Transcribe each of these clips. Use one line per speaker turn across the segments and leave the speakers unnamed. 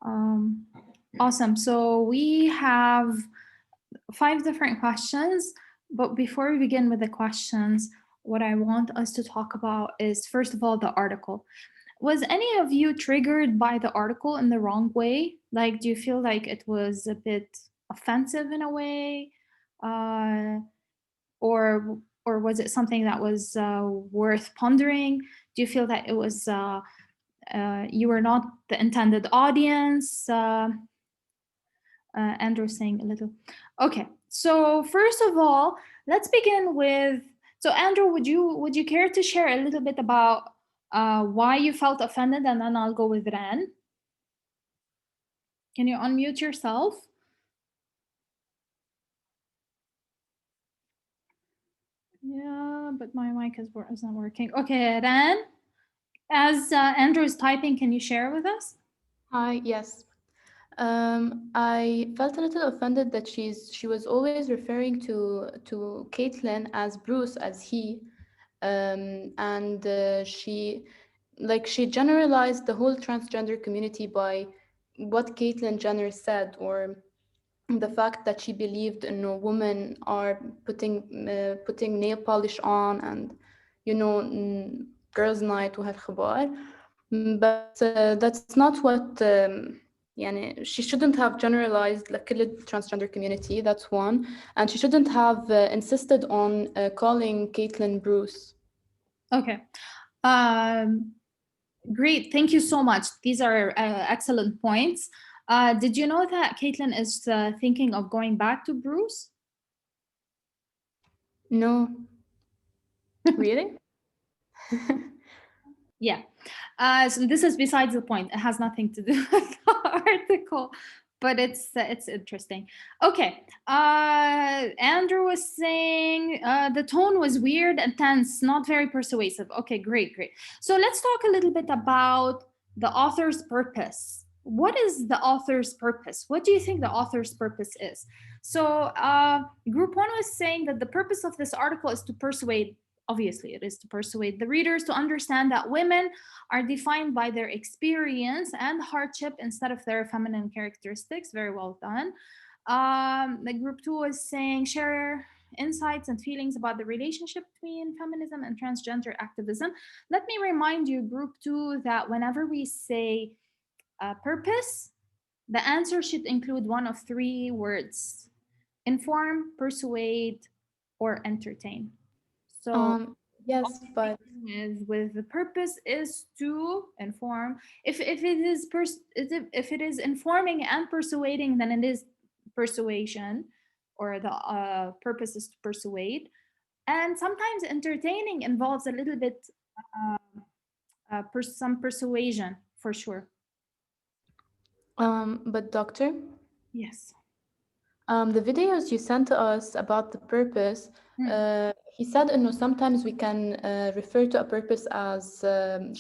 Um, awesome. So we have 5 different questions, but before we begin with the questions, what I want us to talk about is, first of all, the article. Was any of you triggered by the article in the wrong way? Like, do you feel like it was a bit offensive in a way? Uh, or was it something that was worth pondering? Do you feel that it was you were not the intended audience? Andrew saying a little. Okay, so first of all, let's begin with. So Andrew, would you care to share a little bit about why you felt offended, and then I'll go with Ran. Can you unmute yourself? Yeah, but my mic is not working. Okay, Ran, as Andrew is typing, can you share with us?
Hi, yes. I felt a little offended that she was always referring to Caitlyn as Bruce, as he, and she generalized the whole transgender community by what Caitlyn Jenner said, or the fact that she believed women are putting nail polish on, and girls' night وهالخبار. But that's not what يعني she shouldn't have generalized لكل الترانسجender community. That's one. And she shouldn't have insisted on calling Caitlyn Bruce.
Okay. Um, Great. Thank you so much. These are excellent points. Did you know that Caitlin is thinking of going back to Bruce?
No. Really?
Yeah. So this is besides the point. It has nothing to do with the article, but it's interesting. Okay. Andrew was saying the tone was weird and tense, not very persuasive. Okay, great, great. So let's talk a little bit about the author's purpose. What is the author's purpose? What do you think the author's purpose is? So, Group One was saying that the purpose of this article is to persuade. Obviously, it is to persuade the readers to understand that women are defined by their experience and hardship instead of their feminine characteristics. Very well done. The Group Two is saying share insights and feelings about the relationship between feminism and transgender activism. Let me remind you, Group Two, that whenever we say purpose, the answer should include one of 3 words: inform, persuade, or entertain. So
Um, yes, but
is with the purpose is to inform. If it is if it is informing and persuading, then it is persuasion, or the purpose is to persuade. And sometimes entertaining involves a little bit some persuasion for sure.
but doctor,
Yes.
the videos you sent to us about the purpose,
Mm.
he said, sometimes we can refer to a purpose as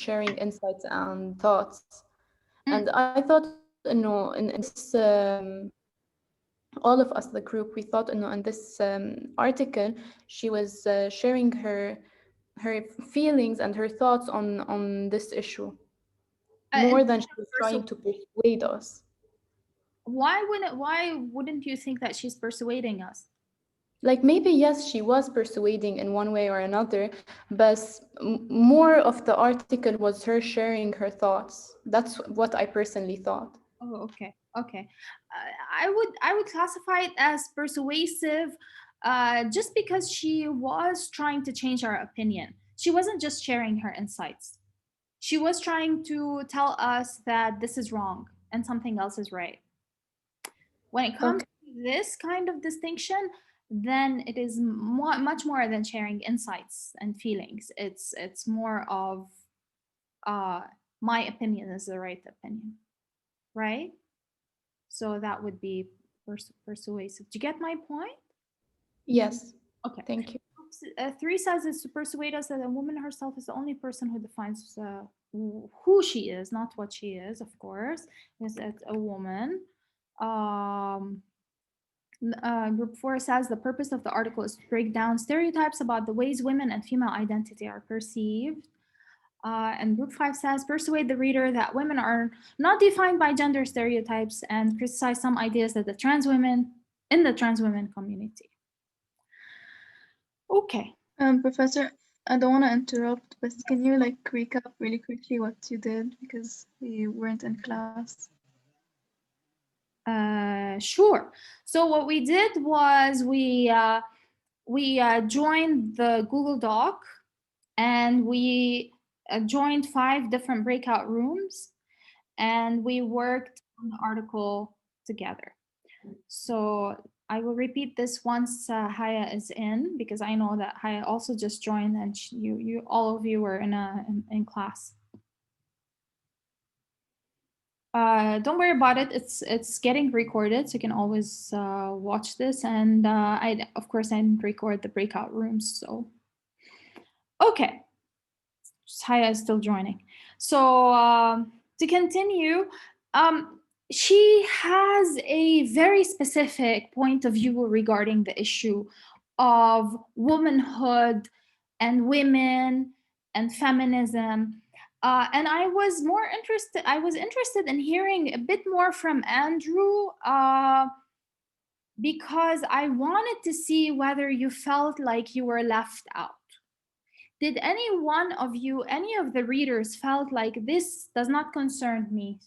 sharing insights and thoughts.
Mm.
And I thought, in this, all of us, the group, we thought, in this article, she was sharing her feelings and her thoughts on this issue more than she was trying to persuade us.
Why wouldn't you think that she's persuading us?
Like, maybe yes, she was persuading in one way or another, but more of the article was her sharing her thoughts. That's what I personally thought.
Oh, okay, okay. I would classify it as persuasive, just because she was trying to change our opinion. She wasn't just sharing her insights. She was trying to tell us that this is wrong and something else is right. When it comes
Okay.
to this kind of distinction, then it is much more than sharing insights and feelings. It's more of uh, my opinion is the right opinion, right? So that would be persuasive. Do you get my point?
Yes.
Okay.
Thank you.
3 says is to persuade us that a woman herself is the only person who defines who she is, not what she is, of course, is it's a woman. Um, Group 4 says the purpose of the article is to break down stereotypes about the ways women and female identity are perceived. And group 5 says, persuade the reader that women are not defined by gender stereotypes and criticize some ideas that the trans women in the trans women community. Okay.
Professor, I don't want to interrupt, but can you like recap really quickly what you did because we weren't in class?
Sure. So what we did was we joined the Google Doc, and we joined 5 different breakout rooms, and we worked on the article together. So I will repeat this once Haya is in, because I know that Haya also just joined, and you all of you were in class. Don't worry about it. It's getting recorded, so you can always watch this. And of course I didn't record the breakout rooms. So okay, Haya is still joining. So to continue, she has a very specific point of view regarding the issue of womanhood and women and feminism. And I was interested in hearing a bit more from Andrew, because I wanted to see whether you felt like you were left out. Did any one of you, any of the readers, felt like this does not concern me?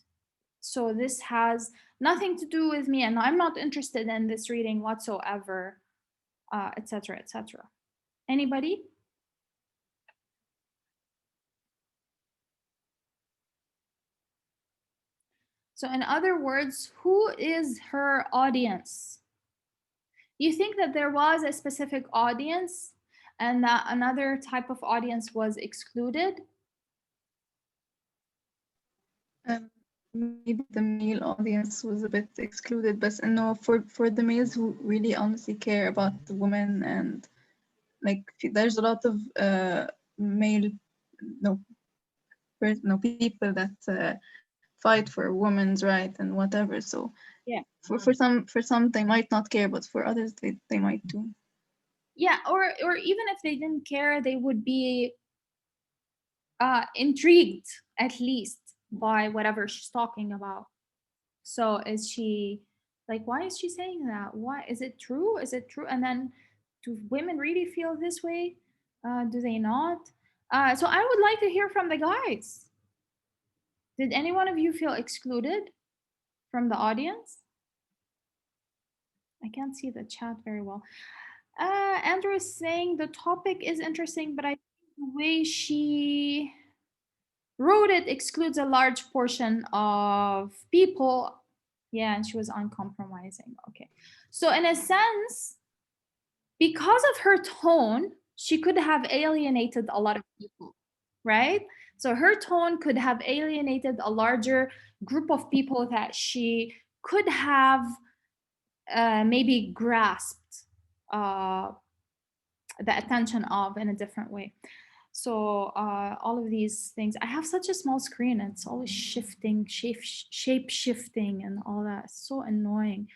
So this has nothing to do with me, and I'm not interested in this reading whatsoever, etc., etc. Anybody? So in other words, who is her audience? You think that there was a specific audience and that another type of audience was excluded?
Maybe the male audience was a bit excluded, but no, for the males who really honestly care about the women, and like there's a lot of male people that fight for women's rights and whatever. So
yeah,
for some they might not care, but for others they might do.
Yeah, or even if they didn't care, they would be intrigued at least by whatever she's talking about. So is she like, why is she saying that? Why is it true? Is it true? And then, do women really feel this way? Do they not? So I would like to hear from the guys. Did any one of you feel excluded from the audience? I can't see the chat very well. Andrew is saying the topic is interesting, but I think the way she wrote it excludes a large portion of people. Yeah, and she was uncompromising. Okay. So, in a sense, because of her tone, she could have alienated a lot of people, right? So, her tone could have alienated a larger group of people that she could have maybe grasped the attention of in a different way. So all of these things, I have such a small screen and it's always shifting, shape shifting and all that. It's so annoying.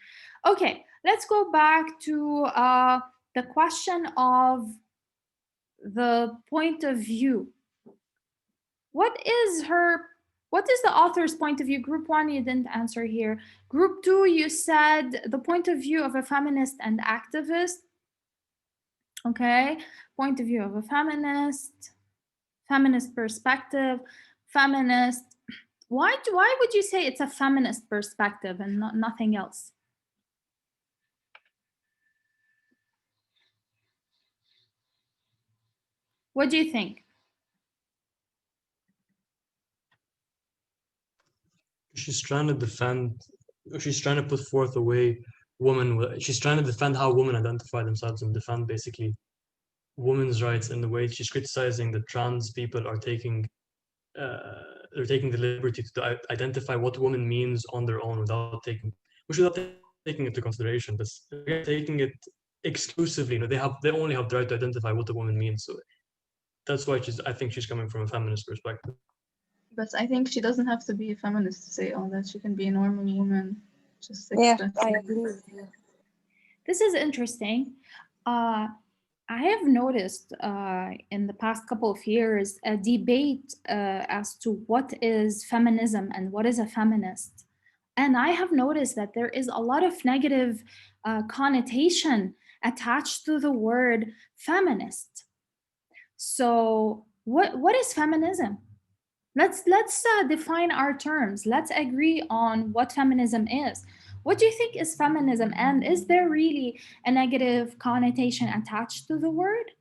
Okay, let's go back to the question of the point of view. What is the author's point of view? Group 1, you didn't answer here. Group 2, you said the point of view of a feminist and activist. Okay, point of view of a feminist perspective, feminist. Why would you say it's a feminist perspective and nothing else? What do you think?
She's trying to put forth a way she's trying to defend how women identify themselves and defend basically women's rights in the way she's criticizing that trans people are taking the liberty to identify what woman means on their own without taking into consideration, but taking it exclusively. They only have the right to identify what a woman means. So that's why I think she's coming from a feminist perspective.
But I think she doesn't have to be a feminist to say all that. She can be a normal woman. Just
I agree with you.
This is interesting. I have noticed in the past couple of years a debate as to what is feminism and what is a feminist. And I have noticed that there is a lot of negative connotation attached to the word feminist. So, what is feminism? Let's define our terms. Let's agree on what feminism is. What do you think is feminism, and is there really a negative connotation attached to the word?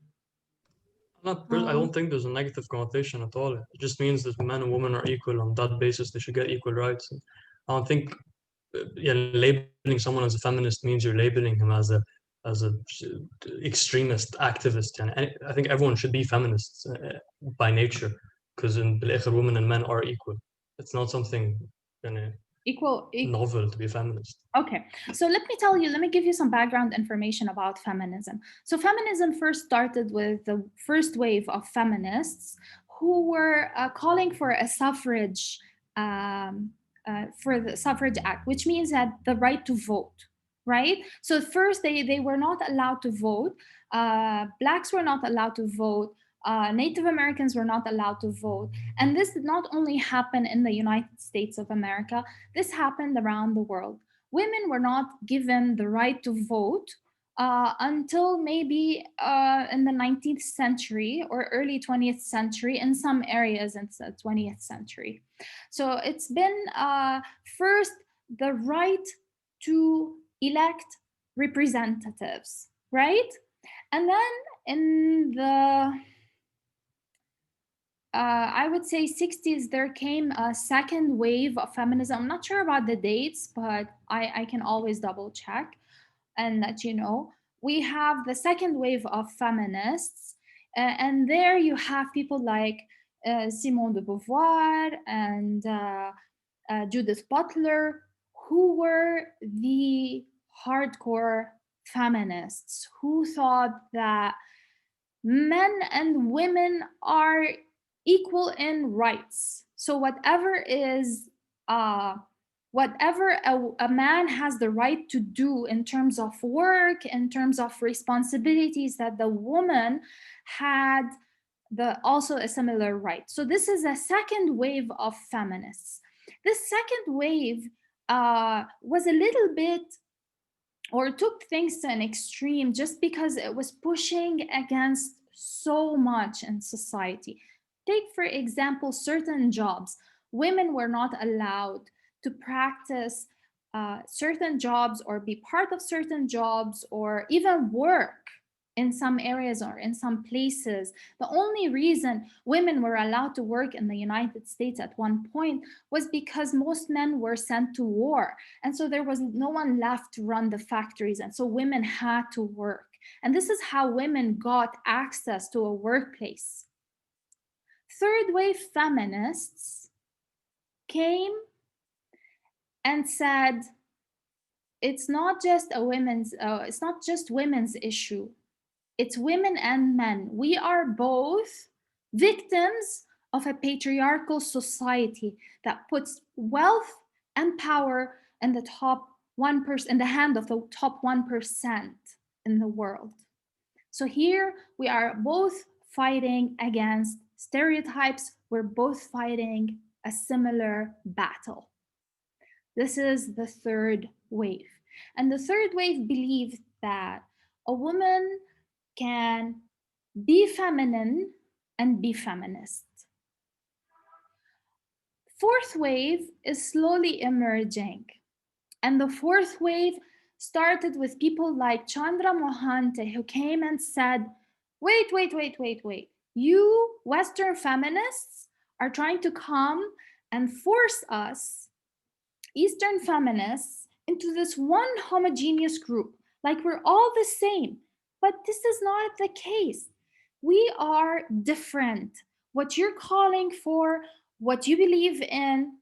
I don't think there's a negative connotation at all. It just means that men and women are equal. On that basis, they should get equal rights. And I don't think yeah, labeling someone as a feminist means you're labeling him as a extremist activist. And I think everyone should be feminists by nature, because in بالآخر women and men are equal. It's not something
Equal.
novel to be feminist.
Okay, so let me give you some background information about feminism. So feminism first started with the first wave of feminists who were calling for a suffrage, for the suffrage act, which means that the right to vote, right? So at first they were not allowed to vote. Blacks were not allowed to vote. Native Americans were not allowed to vote. And this did not only happen in the United States of America, this happened around the world. Women were not given the right to vote until maybe in the 19th century or early 20th century in some areas in the 20th century. So it's been first the right to elect representatives, right? And then in the I would say 60s, there came a second wave of feminism. I'm not sure about the dates, but I can always double check and let you know. We have the second wave of feminists, and there you have people like Simone de Beauvoir and Judith Butler, who were the hardcore feminists who thought that men and women are equal in rights. So whatever a man has the right to do in terms of work, in terms of responsibilities, that the woman had also a similar right. So this is a second wave of feminists. This second wave was a little bit, or took things to an extreme, just because it was pushing against so much in society. Take, for example, certain jobs. Women were not allowed to practice certain jobs or be part of certain jobs or even work in some areas or in some places. The only reason women were allowed to work in the United States at one point was because most men were sent to war. And so there was no one left to run the factories. And so women had to work. And this is how women got access to a workplace. Third wave feminists came and said, it's not just women's issue. It's women and men. We are both victims of a patriarchal society that puts wealth and power in the top 1%, in the hand of the top 1% in the world. So here we are both fighting against stereotypes. We're both fighting a similar battle. This is the third wave. And the third wave believed that a woman can be feminine and be feminist. Fourth wave is slowly emerging. And the fourth wave started with people like Chandra Mohante, who came and said, wait. You Western feminists are trying to come and force us, Eastern feminists, into this one homogeneous group, like we're all the same. But this is not the case. We are different. What you're calling for, what you believe in,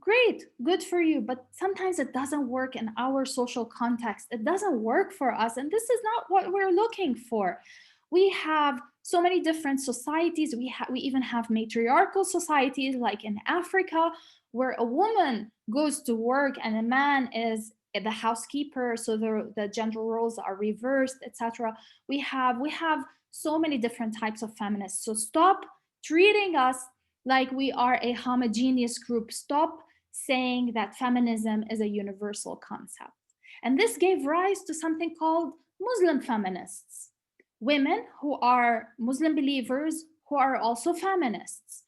great, good for you. But sometimes it doesn't work in our social context. It doesn't work for us. And this is not what we're looking for. We have so many different societies. We even have matriarchal societies, like in Africa, where a woman goes to work and a man is the housekeeper, so the gender roles are reversed, etc. We have so many different types of feminists. So stop treating us like we are a homogeneous group. Stop saying that feminism is a universal concept. And this gave rise to something called Muslim feminists, women who are Muslim believers who are also feminists.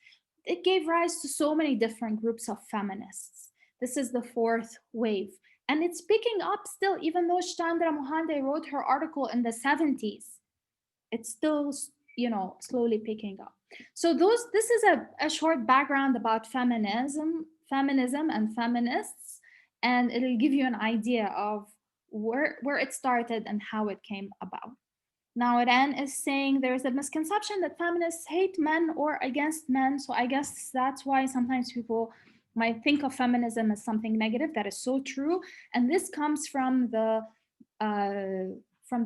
It gave rise to so many different groups of feminists. This is the fourth wave. And it's picking up still, even though Chandra Mohande wrote her article in the 70s. It's still, slowly picking up. So this is a short background about feminism and feminists, and it'll give you an idea of where it started and how it came about. Now, Iran is saying there's a misconception that feminists hate men or against men. So I guess that's why sometimes people might think of feminism as something negative. That is so true. And this comes from the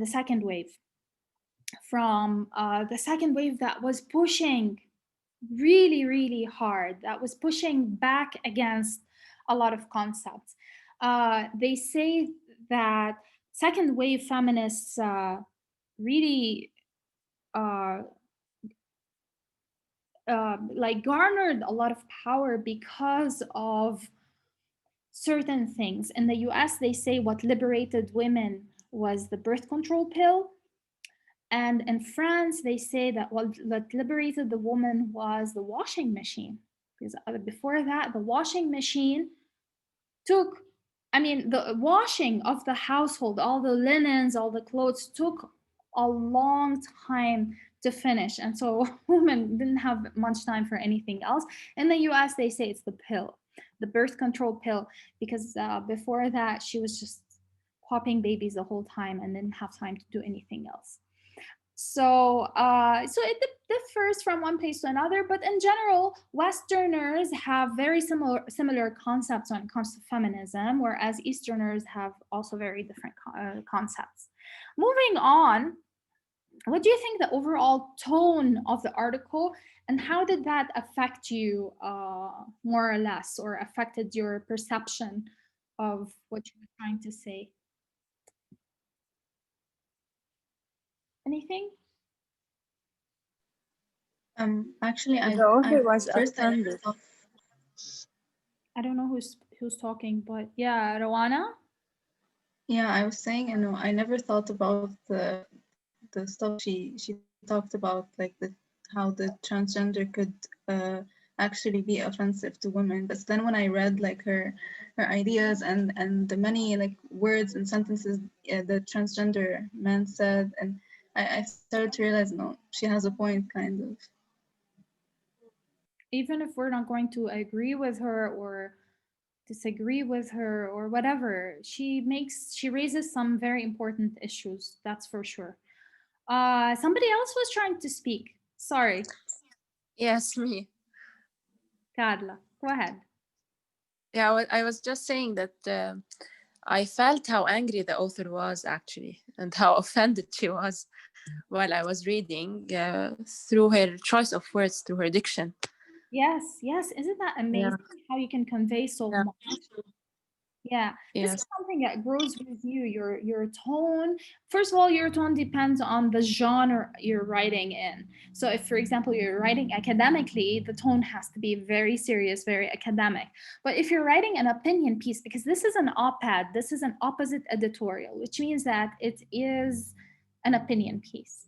second wave. From the second wave that was pushing really, really hard, that was pushing back against a lot of concepts. They say that second wave feminists really like garnered a lot of power because of certain things. In the US, they say what liberated women was the birth control pill. And in France, they say that what liberated the woman was the washing machine. Because before that, the washing machine took, the washing of the household, all the linens, all the clothes took a long time to finish. And so women didn't have much time for anything else. In the US, they say it's the pill, the birth control pill, because before that, she was just popping babies the whole time and didn't have time to do anything else. So it differs from one place to another, but in general, Westerners have very similar concepts when it comes to feminism, whereas Easterners have also very different concepts. Moving on, what do you think the overall tone of the article, and how did that affect you more or less, or affected your perception of what you were trying to say? Anything?
Actually,
The author was
first I never
offended.
thought.
I don't know who's talking, but yeah, Rawana.
Yeah, I was saying, I never thought about the stuff she talked about, like how the transgender could actually be offensive to women. But then when I read like her ideas and the many like words and sentences the transgender man said, and I started to realize, no, she has a point, kind of.
Even if we're not going to agree with her or disagree with her or whatever, she raises some very important issues, that's for sure. Somebody else was trying to speak. Sorry.
Yes, me.
Carla, go ahead.
Yeah, I was just saying that I felt how angry the author was actually, and how offended she was while I was reading through her choice of words, through her diction.
Yes, isn't that amazing how you can convey so much? Yeah, this is something that grows with you, your tone. First of all, your tone depends on the genre you're writing in. So if, for example, you're writing academically, the tone has to be very serious, very academic. But if you're writing an opinion piece, because this is an op-ed, this is an opposite editorial, which means that it is an opinion piece.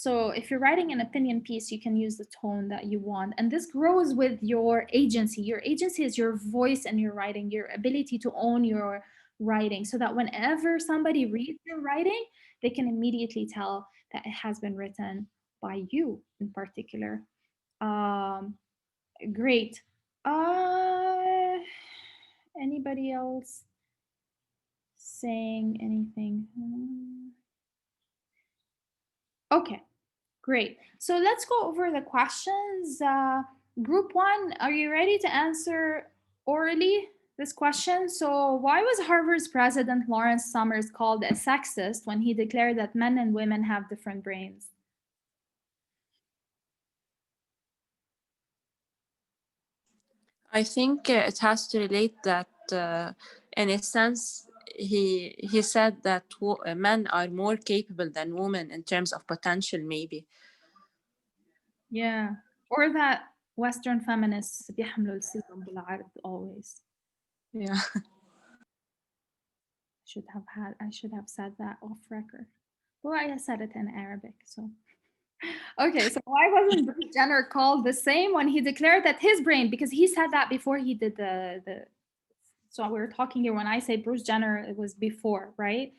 So if you're writing an opinion piece, you can use the tone that you want. And this grows with your agency. Your agency is your voice and your writing, your ability to own your writing, so that whenever somebody reads your writing, they can immediately tell that it has been written by you in particular. Great. Anybody else saying anything? Okay. Great. So let's go over the questions. Group one, are you ready to answer orally this question? So why was Harvard's president Lawrence Summers called a sexist when he declared that men and women have different brains?
I think it has to relate that in a sense, he said that men are more capable than women in terms of potential, maybe.
Yeah. Or that Western feminists بيحملوا السيزون بالعرض always.
Yeah.
I should have said that off record. Well, I said it in Arabic, so. Okay, so why wasn't Bruce Jenner called the same when he declared that his brain, because he said that before he did the so we're talking here when I say Bruce Jenner, it was before, right?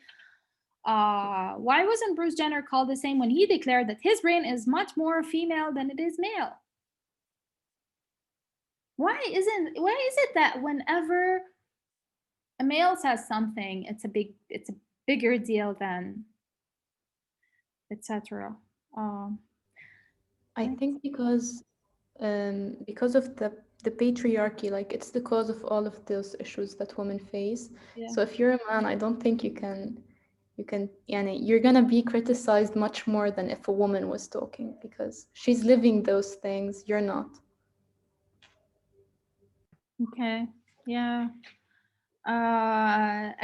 Why wasn't Bruce Jenner called the same when he declared that his brain is much more female than it is male? Why is it that whenever a male says something, it's a bigger deal than etc.
I think because of the patriarchy, like it's the cause of all of those issues that women face.
Yeah.
So if you're a man, I don't think you can you're gonna be criticized much more than if a woman was talking, because she's living those things, you're not.
Okay. Yeah.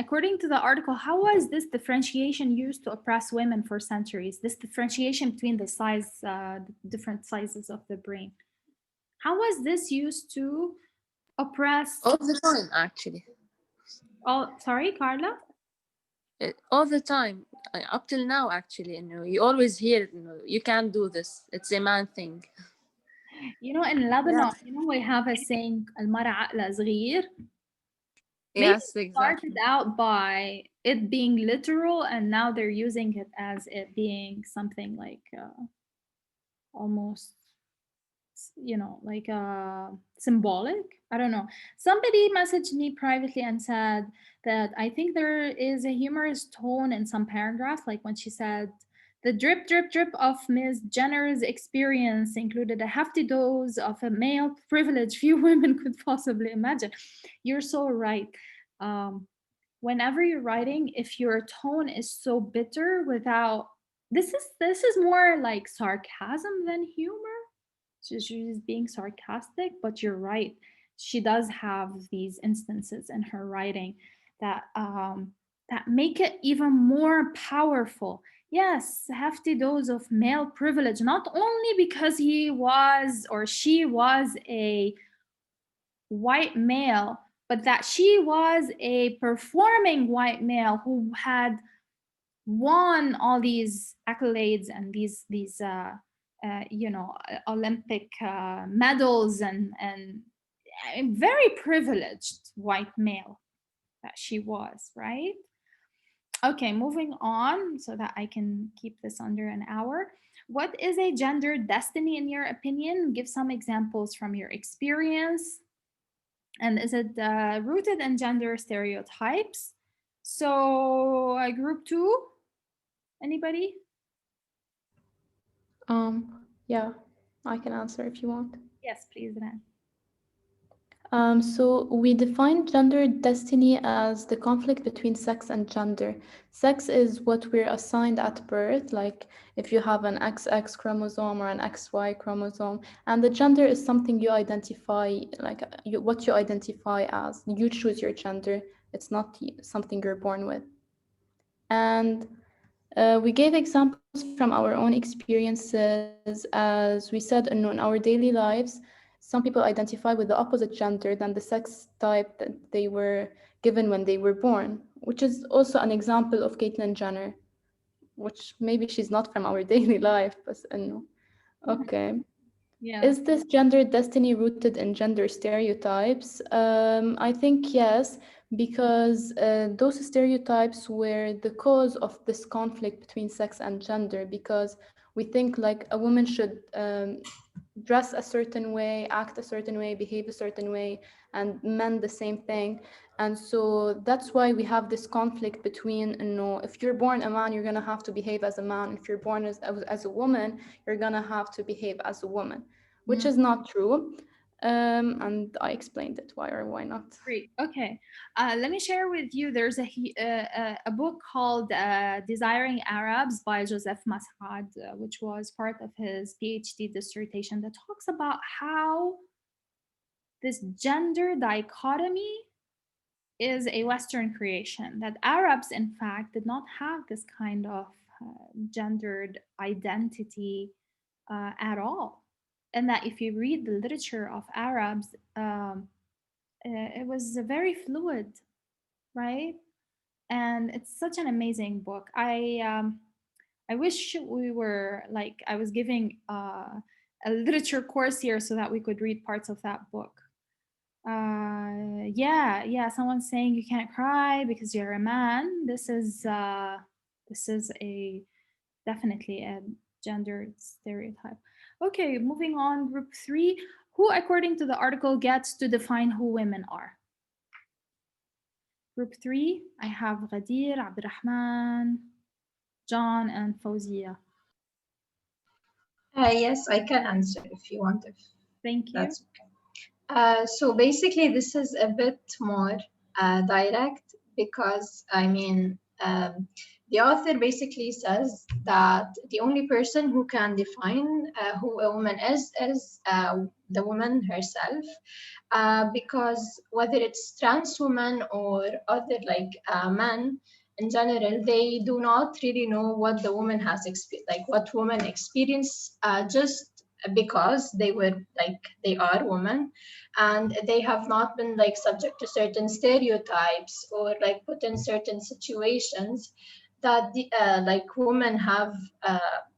According to the article, how was this differentiation used to oppress women for centuries? This differentiation between the different sizes of the brain. How was this used to oppress?
All the time, actually.
Oh, sorry, Carla?
All the time, up till now, actually. You always hear, you can't do this. It's a man thing.
In Lebanon, we have a saying, المرأة عقلها صغير.
Yes,
Maybe
exactly.
started out by it being literal, and now they're using it as it being something like almost, like symbolic. I don't know. Somebody messaged me privately and said that I think there is a humorous tone in some paragraph, like when she said, the drip, drip, drip of Ms. Jenner's experience included a hefty dose of a male privilege few women could possibly imagine. You're so right. Whenever you're writing, if your tone is so bitter without, this is more like sarcasm than humor. She's being sarcastic, but you're right. She does have these instances in her writing that make it even more powerful. Yes, a hefty dose of male privilege, not only because he was or she was a white male, but that she was a performing white male who had won all these accolades and these Olympic medals and a very privileged white male that she was, right? Okay, moving on so that I can keep this under an hour. What is a gender destiny in your opinion? Give some examples from your experience. And is it rooted in gender stereotypes? So group 2, anybody?
Yeah, I can answer if you want.
Yes, please, Ren.
So we define gender destiny as the conflict between sex and gender. Sex is what we're assigned at birth, like if you have an XX chromosome or an XY chromosome, and the gender is something you identify, like what you identify as. You choose your gender. It's not something you're born with. And we gave examples from our own experiences. As we said, in our daily lives, some people identify with the opposite gender than the sex type that they were given when they were born, which is also an example of Caitlyn Jenner, which maybe she's not from our daily life, but okay.
Yeah.
Is this gender destiny rooted in gender stereotypes? I think yes, because those stereotypes were the cause of this conflict between sex and gender, because we think like a woman should dress a certain way, act a certain way, behave a certain way, and men the same thing. And so that's why we have this conflict between, if you're born a man, you're going to have to behave as a man. If you're born as a woman, you're going to have to behave as a woman, which is not true. And I explained it, why or why not.
Great. Okay. Let me share with you. There's a book called Desiring Arabs by Joseph Mas'ad, which was part of his PhD dissertation, that talks about how this gender dichotomy is a Western creation, that Arabs, in fact, did not have this kind of gendered identity at all. And that if you read the literature of Arabs, it was very fluid, right? And it's such an amazing book. I wish we were like I was giving a literature course here so that we could read parts of that book. Yeah, someone's saying you can't cry because you're a man. This is a definitely a gendered stereotype. Okay, moving on. Group 3. Who, according to the article, gets to define who women are? Group 3, I have Ghadir, Abdurrahman, John, and Fawzia.
Yes, I can answer if you want. If
Thank you.
that's okay. So basically, this is a bit more direct because I mean, the author basically says that the only person who can define who a woman is the woman herself, because whether it's trans women or other like men in general, they do not really know what the woman has like what women experience just because they are women, and they have not been like subject to certain stereotypes or like put in certain situations that the like women have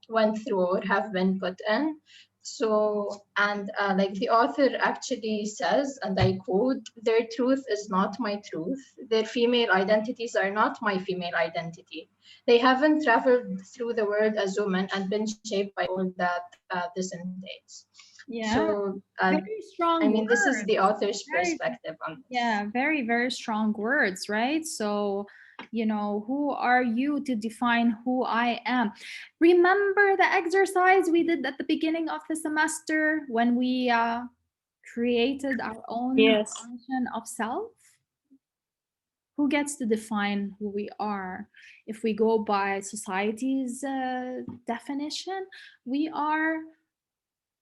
went through or have been put in. So, and like the author actually says, and I quote, "Their truth is not my truth. Their female identities are not my female identity. They haven't traveled through the world as women and been shaped by all that this entails."
Yeah.
So,
very strong.
I mean, this is
words.
the author's
Very-
perspective on this.
Yeah, very, very strong words, right? So, you know, who are you to define who I am? Remember the exercise we did at the beginning of the semester when we created our own
Yes.
definition of self? Who gets to define who we are? If we go by society's definition, we are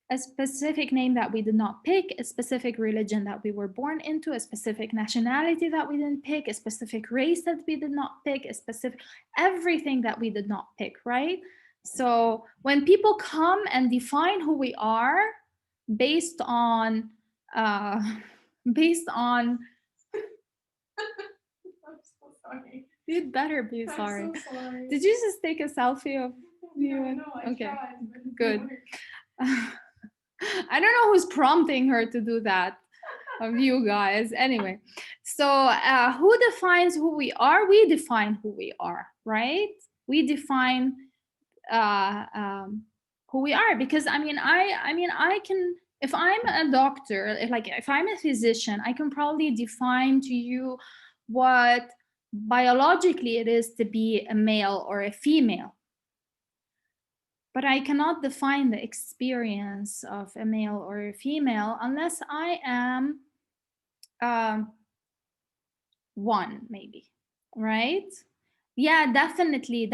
a specific name that we did not pick, a specific religion that we were born into, a specific nationality that we didn't pick, a specific race that we did not pick, a specific everything that we did not pick, right? So when people come and define who we are based on based on
I'm so sorry.
you'd better be
I'm
sorry.
so sorry.
Did you just take a selfie of you?
No, I
Okay,
tried, but it
good.
didn't work.
I don't know who's prompting her to do that of you guys. Anyway, so who defines who we are? We define who we are, right? We define who we are because I mean I can, if I'm a doctor, if I'm a physician, I can probably define to you what biologically it is to be a male or a female. But I cannot define the experience of a male or a female unless I am one, maybe, right? Yeah, definitely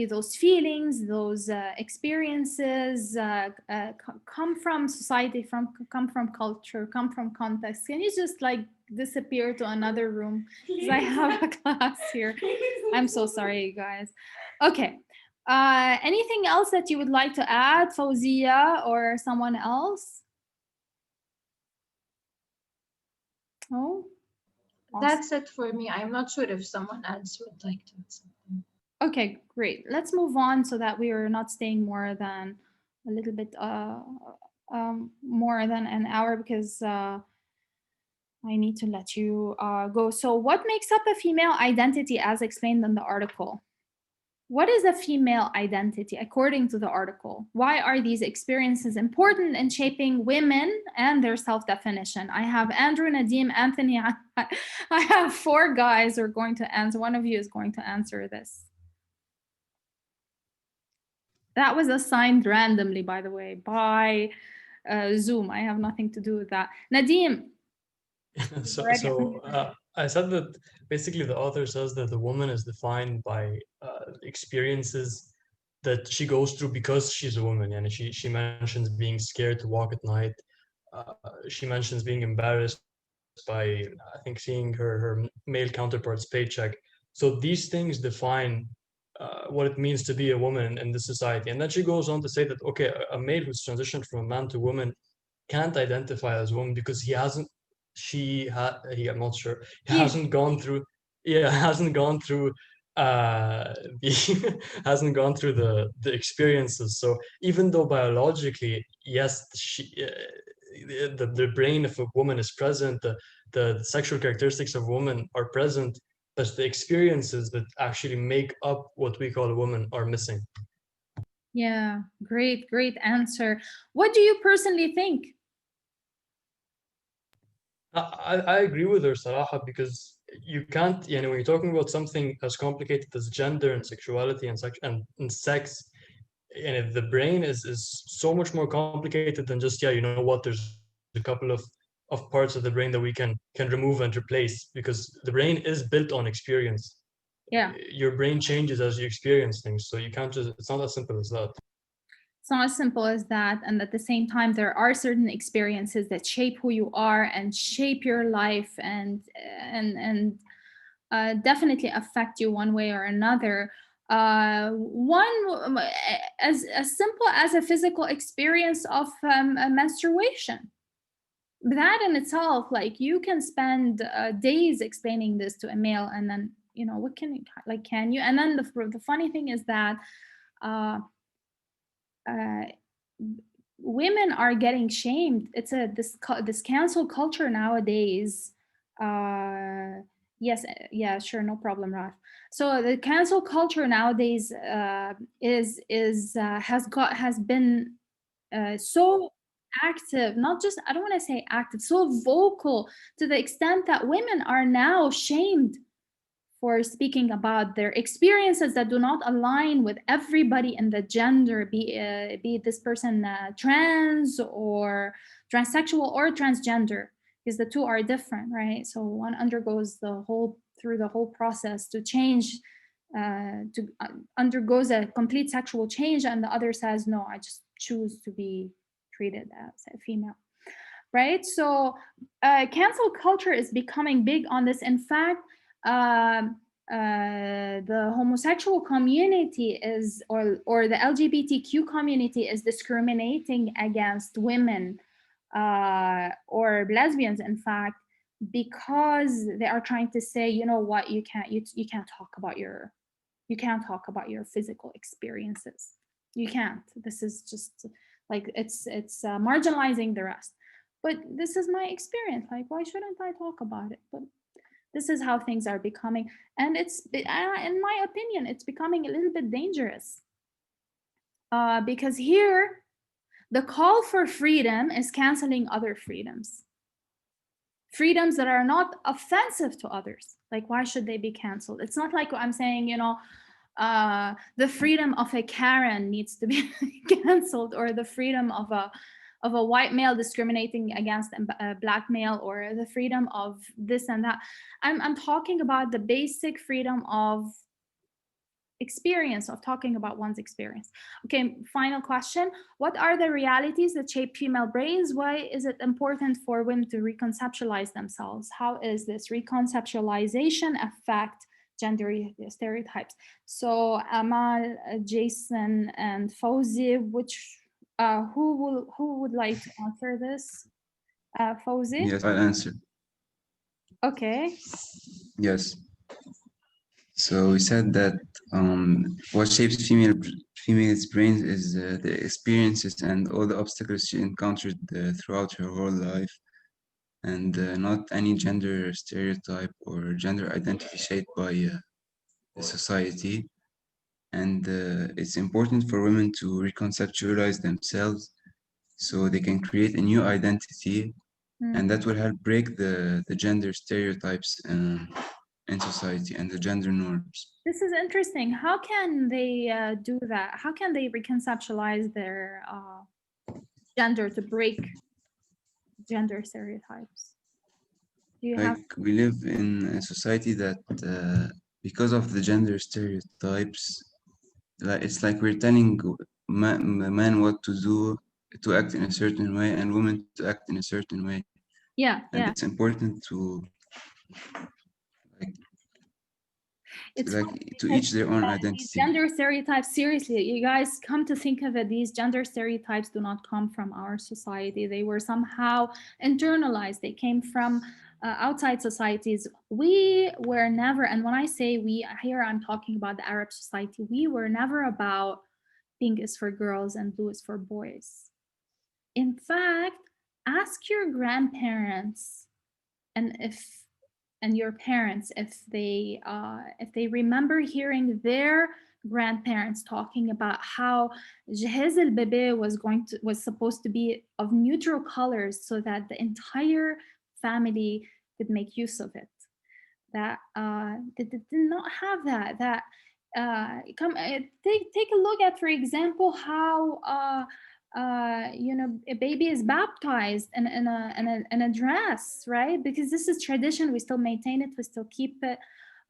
those feelings, those experiences come from society, come from culture, come from context. Can you just like disappear to another room? Because I have a class here. I'm so sorry, you guys. Okay. Anything else that you would like to add, Fawzia or someone else? Oh, awesome.
That's it for me. I'm not sure if someone else would like to add something.
Okay, great. Let's move on so that we are not staying more than a little bit more than an hour because I need to let you go. So what makes up a female identity as explained in the article? What is a female identity according to the article? Why are these experiences important in shaping women and their self-definition? I have Andrew, Nadim, Anthony. I have 4 guys who are going to answer. One of you is going to answer this. That was assigned randomly, by the way, by Zoom. I have nothing to do with that. Nadim.
I said that basically the author says that the woman is defined by experiences that she goes through because she's a woman. And she mentions being scared to walk at night. She mentions being embarrassed by, I think, seeing her male counterpart's paycheck. So these things define what it means to be a woman in this society. And then she goes on to say that, okay, a male who's transitioned from a man to woman can't identify as a woman because he hasn't, I'm not sure, he
He-
hasn't gone through, hasn't gone through the hasn't gone through the experiences. So even though biologically, yes, the brain of a woman is present, the sexual characteristics of a woman are present, but the experiences that actually make up what we call a woman are missing.
Yeah, great answer. What do you personally think?
I agree with her, Sarah, because you can't, when you're talking about something as complicated as gender and sexuality and sex, and if the brain is so much more complicated than just, you know what, there's a couple of parts of the brain that we can remove and replace, because the brain is built on experience.
Yeah.
Your brain changes as you experience things, so you can't just, it's not as simple as that.
It's not as simple as that. And at the same time, there are certain experiences that shape who you are and shape your life and definitely affect you one way or another. One as simple as a physical experience of menstruation. That in itself, like, you can spend days explaining this to a male, and then, you know, what can you, like, can you? And then the funny thing is that women are getting shamed. It's this cancel culture nowadays. Yes, yeah, sure, no problem, Raf. So the cancel culture nowadays has been so active, not just, I don't want to say active, so vocal, to the extent that women are now shamed for speaking about their experiences that do not align with everybody in the gender, be this person trans or transsexual or transgender, because the two are different, right? So one undergoes through the whole process to change, undergoes a complete sexual change, and the other says, no, I just choose to be treated as a female, right? So cancel culture is becoming big on this. In fact, the homosexual community is, or the LGBTQ community is discriminating against women or lesbians, in fact, because they are trying to say, you know what, you can't talk about your physical experiences. You can't. This is just like, it's marginalizing the rest. But this is my experience. Like, why shouldn't I talk about it? But this is how things are becoming. And it's, in my opinion, it's becoming a little bit dangerous. Because here, the call for freedom is canceling other freedoms. Freedoms that are not offensive to others. Like, why should they be canceled? It's not like I'm saying, you know, the freedom of a Karen needs to be canceled, or the freedom of a white male discriminating against a black male, or the freedom of this and that. I'm talking about the basic freedom of experience, of talking about one's experience. Okay, final question. What are the realities that shape female brains? Why is it important for women to reconceptualize themselves? How is this reconceptualization affect gender stereotypes? So Amal, Jason, and Fawzi, who would like to answer this? Fawzi?
Yes, I'll answer.
Okay.
Yes. So we said that what shapes females' brains is the experiences and all the obstacles she encountered throughout her whole life, and not any gender stereotype or gender identity shaped by the society. And it's important for women to reconceptualize themselves so they can create a new identity, and that will help break the gender stereotypes in society and the gender norms.
This is interesting. How can they do that? How can they reconceptualize their gender to break gender stereotypes? Do you have?
Like, we live in a society that because of the gender stereotypes, it's like we're telling men what to do, to act in a certain way, and women to act in a certain way.
Yeah,
and
yeah.
it's important to
It's
like
funny
to
because
each their own
these
identity.
gender stereotypes, seriously, you guys come to think of it, these gender stereotypes do not come from our society. They were somehow internalized. They came from outside societies. We were never, and when I say we, here I'm talking about the Arab society, we were never about pink is for girls and blue is for boys. In fact, ask your grandparents and your parents if they remember hearing their grandparents talking about how جهاز البيبي was supposed to be of neutral colors so that the entire family could make use of it. That they did not have that. Take a look at, for example, how a baby is baptized in a dress, right? Because this is tradition. We still maintain it. We still keep it.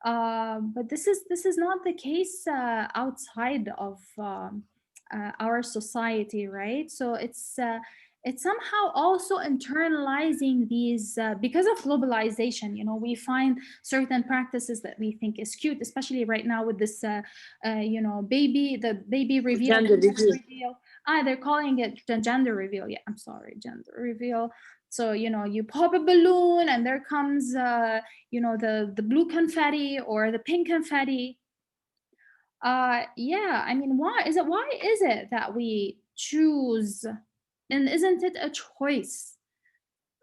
But this is not the case outside of our society, right? So it's somehow also internalizing these because of globalization. We find certain practices that we think is cute, especially right now with this the baby reveal,
Gender reveal.
they're calling it the gender reveal. Yeah, I'm sorry, gender reveal. So you pop a balloon and there comes the blue confetti or the pink confetti. Yeah, I mean, why is it that we choose, and isn't it a choice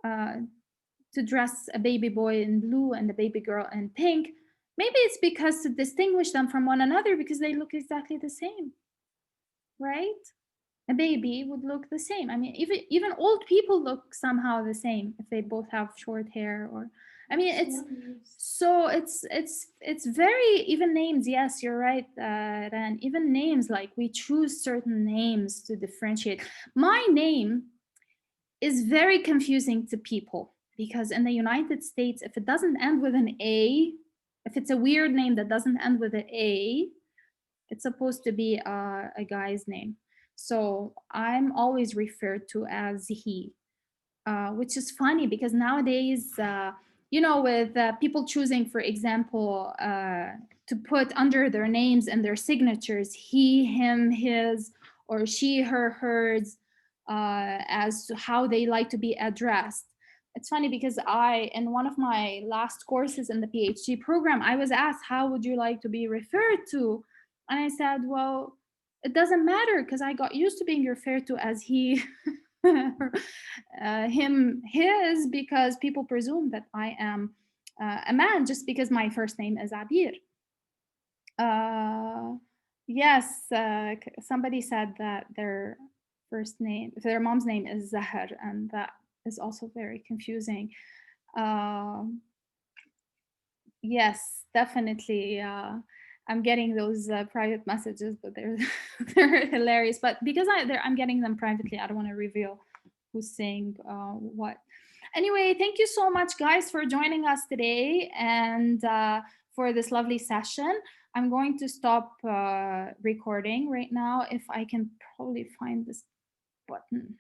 to dress a baby boy in blue and a baby girl in pink? Maybe it's because to distinguish them from one another because they look exactly the same, right? A baby would look the same. I mean, even old people look somehow the same if they both have short hair. Or I mean, it's very, even names. Yes, you're right, Ran. Even names, like we choose certain names to differentiate. My name is very confusing to people because in the United States, if it doesn't end with an A, if it's a weird name that doesn't end with an A, it's supposed to be a guy's name. So I'm always referred to as he, which is funny because nowadays, with people choosing, for example, to put under their names and their signatures, he, him, his, or she, her, hers, as to how they like to be addressed. It's funny because in one of my last courses in the PhD program, I was asked, how would you like to be referred to? And I said, well, it doesn't matter because I got used to being referred to as he, him, his, because people presume that I am a man just because my first name is Abir. Yes, somebody said that their mom's name is Zahar, and that is also very confusing. Yes, definitely. I'm getting those private messages, but they're hilarious. But because I'm getting them privately, I don't want to reveal who's saying what. Anyway, thank you so much, guys, for joining us today and for this lovely session. I'm going to stop recording right now if I can probably find this button.